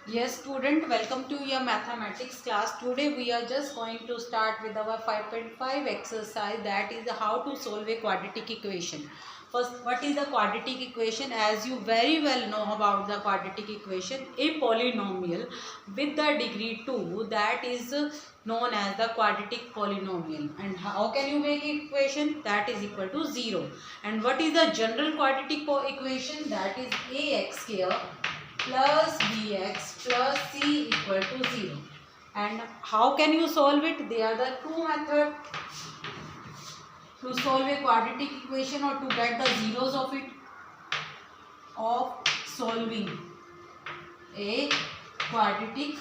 Yes, student, welcome to your mathematics class. Today we are just going to start with our 5.5 exercise, that is how to solve a quadratic equation. First, what is the quadratic equation? As you very well know about the quadratic equation, a polynomial with the degree 2, that is known as the quadratic polynomial. And how can you make equation? That is equal to 0. And what is the general quadratic equation? That is ax square plus bx plus c equal to 0. And how can you solve it? There are the two methods to solve a quadratic equation or to get the zeros of it, of solving a quadratic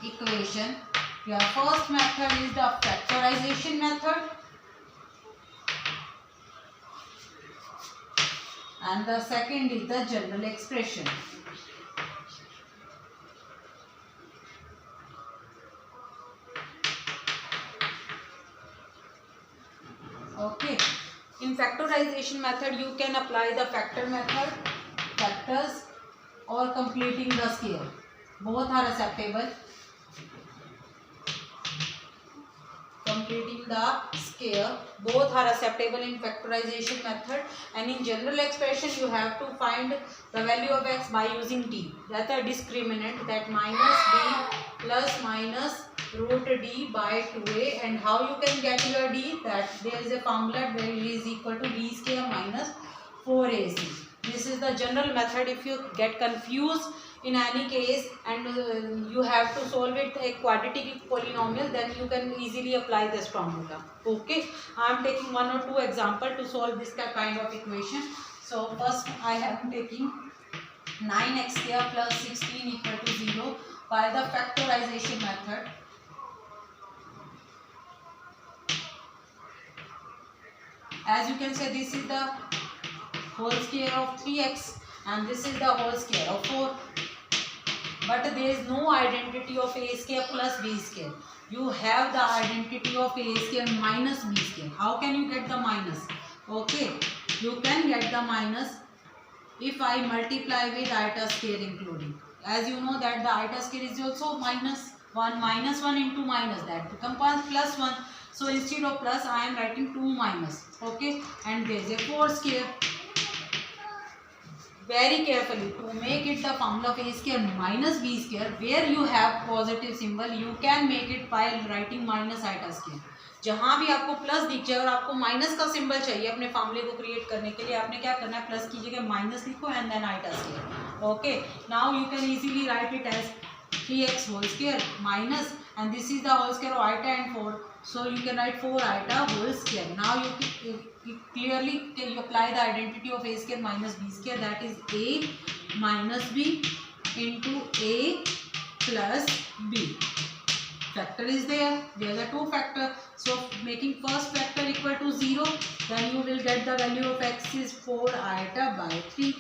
equation. Your first method is the factorization method and the second is the general expression. Okay, in factorization method you can apply the factor method, factors or completing the square. Both are acceptable. Completing the square, both are acceptable in factorization method. And in general expression you have to find the value of x by using d. That's a discriminant, that minus d plus minus root d by 2a. And how you can get your d? That there is a formula where d is equal to d square minus 4ac. This is the general method. If you get confused in any case and you have to solve it a quadratic polynomial, then you can easily apply this formula. Okay, I am taking one or two example to solve this kind of equation. So first I am taking 9x square plus 16 equal to 0 by the factorization method. As you can say, this is the whole square of 3x and this is the whole square of 4. But there is no identity of a square plus b square. You have the identity of a square minus b square. How can you get the minus? Okay, you can get the minus if I multiply with iota square including. As you know that the iota square is also minus 1 into minus, that becomes plus 1. So instead of plus I am writing 2 minus. Okay, and there is a 4 square. Very carefully to make it the formula of a square minus b square, where you have positive symbol you can make it by writing minus iota square. जहाँ भी आपको plus दिख जाए और आपको minus का symbol चाहिए अपने फॉर्मूले को क्रिएट करने के लिए, आपने क्या करना है, प्लस की जगह माइनस लिखो and then eta square. Okay, now you can easily write it as 3x whole square minus, and this is the whole square of iota and 4, so you can write 4 iota whole square. Now you clearly can you apply the identity of a square minus b square, that is a minus b into a plus b. Factor is there, there are two factor, so making first factor equal to 0, then you will get the value of x is 4 iota by 3,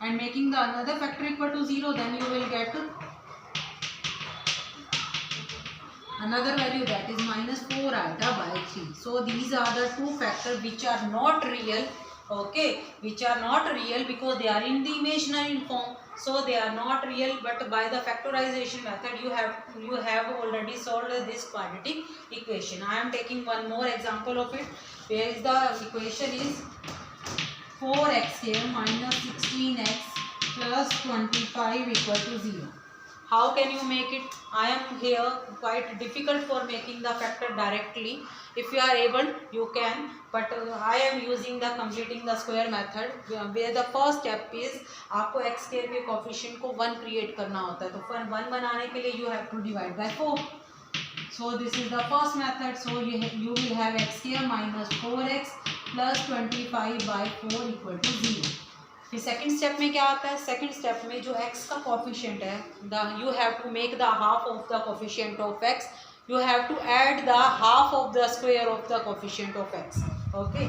and making the another factor equal to 0, then you will get another value, that is minus 4 iota by 3. So these are the two factors which are not real. Okay, which are not real because they are in the imaginary form, so they are not real. But by the factorization method you have already solved this quadratic equation. I am taking one more example of it, where is the equation is 4x square minus 16x plus 25 equal to 0. How can you make it? I am here quite difficult for making the factor directly. If you are able, you can, but I am using the completing the square method, where the first step is आपको x square के coefficient को 1 create करना होता है. तो for 1 बनाने के लिए you have to divide by 4. So this is the first method. So you will have x square minus 4x plus 25 by 4 equal to 0. फिर सेकंड स्टेप में क्या आता है? सेकंड स्टेप में जो x का कोफिशिएंट है, you have to make the half of the coefficient of x, you have to add the half of the square of the coefficient of x. Okay,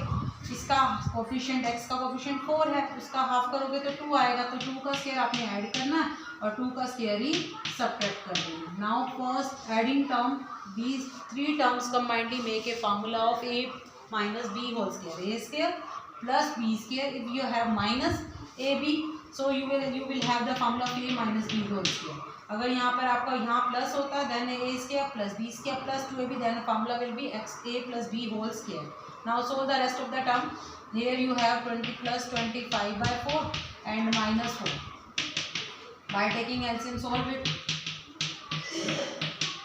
इसका coefficient x का coefficient 4 है, उसका half करोगे तो 2 आएगा, तो 2 का स्क्वायर आपने ऐड करना है और 2 का स्क्वायर ही सब्ट्रैक्ट कर देना. Now first adding term, these three terms combinedly make a formula of a minus b whole square, a square plus b square. If you have minus ab, So you will have the formula of a minus b whole square. अगर यहाँ पर आपका यहाँ plus होता है then a square plus b square plus 2ab, then formula will be x a plus b whole square. Now solve the rest of the term. Here you have 20 plus 25 by 4 and minus 4. By taking LCM, solve it.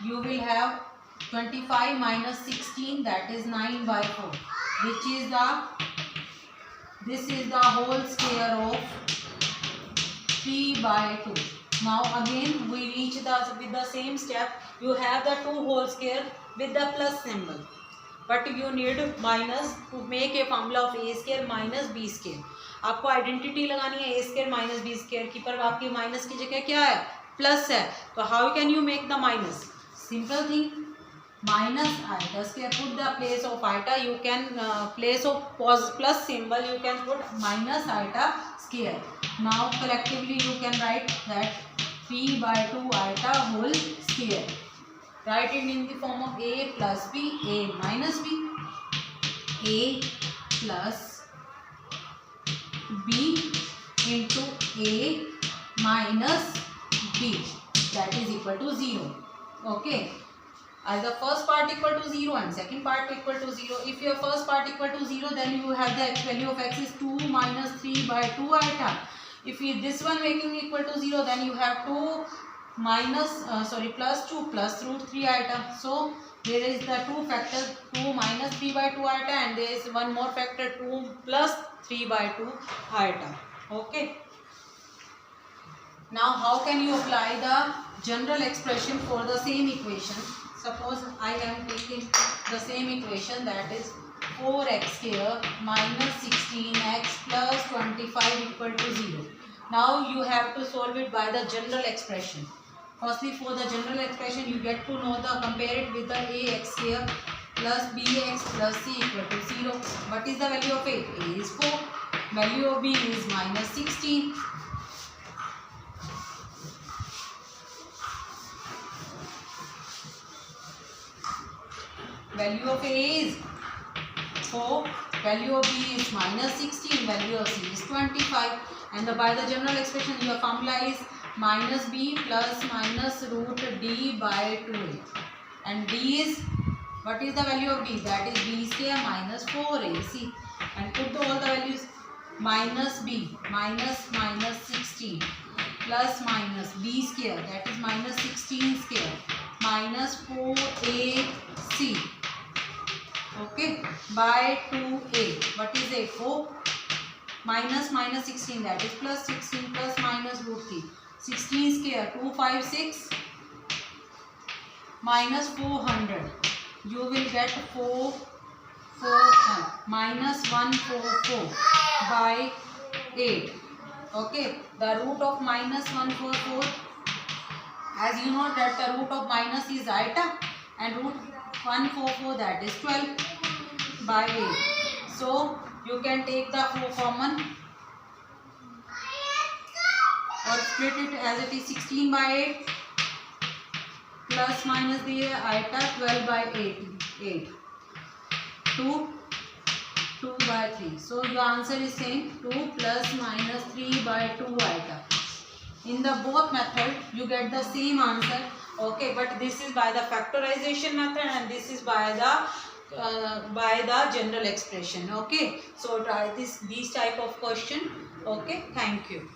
You will have 25 minus 16, that is 9 by 4, which is the whole square of 3 by 2. Now again we reach with the same step. You have the 2 whole square with the plus symbol, but you need minus to make a formula of a square minus b square. आपको identity लगानी है a square minus b square की, पर आपकी minus की जगह क्या है, प्लस है. तो how can you make the minus? Simple thing, minus iota square. Put the place of iota, you can place of plus symbol, you can put minus iota square. Now collectively you can write that 3 by 2 iota whole square. Write it in the form of a plus b, a minus b, a plus b into a minus b, that is equal to 0. Okay. As the first part equal to 0 and second part equal to 0. If your first part equal to 0, then you have the value of x is 2 minus 3 by 2 iota. If you this one making equal to 0, then you have 2 minus plus 2 plus root 3 iota. So there is the two factors, 2 minus 3 by 2 iota, and there is one more factor, 2 plus 3 by 2 iota. Okay. Now how can you apply the general expression for the same equation? Suppose I am taking the same equation, that is 4x square minus 16x plus 25 equal to 0. Now you have to solve it by the general expression. Firstly, for the general expression, you get to know compare it with the ax square plus bx plus c equal to 0. What is the value of a? A is 4. Value of b is minus 16. Value of a is 4, value of b is minus 16, value of c is 25, and by the general expression your formula is minus b plus minus root d by 2a, and d is, what is the value of d? That is b square minus 4ac, and put all the values, minus b minus minus 16 plus minus b square, that is minus 16 square minus 4ac, okay, by 2a. What is a? 4 minus minus 16, that is plus 16 plus minus root 3. 16 square 256 minus 400. You will get 4 minus 144 by 8. Okay, the root of minus 144, as you know that the root of minus is iota, and root 144, that is 12 by 8. So you can take the 4 common or split it as it is 16 by 8 plus minus the iota 12 by 8 2 by 3. So your answer is same, 2 plus minus 3 by 2 iota. In the both method you get the same answer. Okay, but this is by the factorization method and this is by the general expression. Okay, so try these type of question. Okay, thank you.